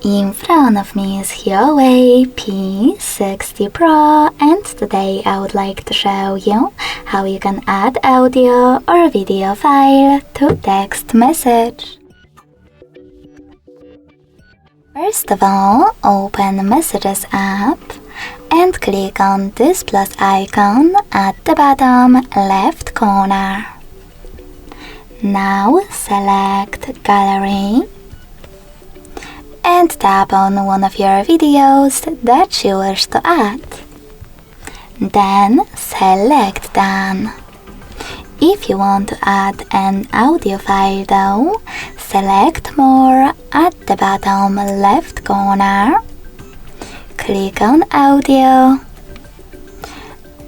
In front of me is HUAWEI P60 Pro, and today I would like to show you how you can add audio or video file to text message. First of all, open Messages app and click on this plus icon at the bottom left corner. Now select Gallery and tap on one of your videos that you wish to add. Then select Done. If you want to add an audio file though, select More at the bottom left corner. Click on Audio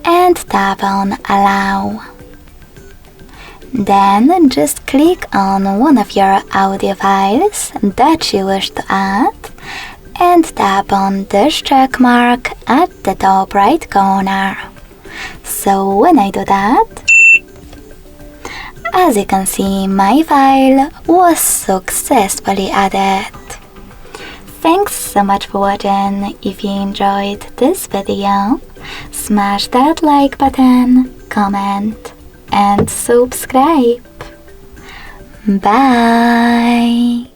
and tap on Allow. Then just click on one of your audio files that you wish to add and tap on this check mark at the top right corner. So when I do that, as you can see, my file was successfully added. Thanks so much for watching. If you enjoyed this video, smash that like button, comment and subscribe. Bye!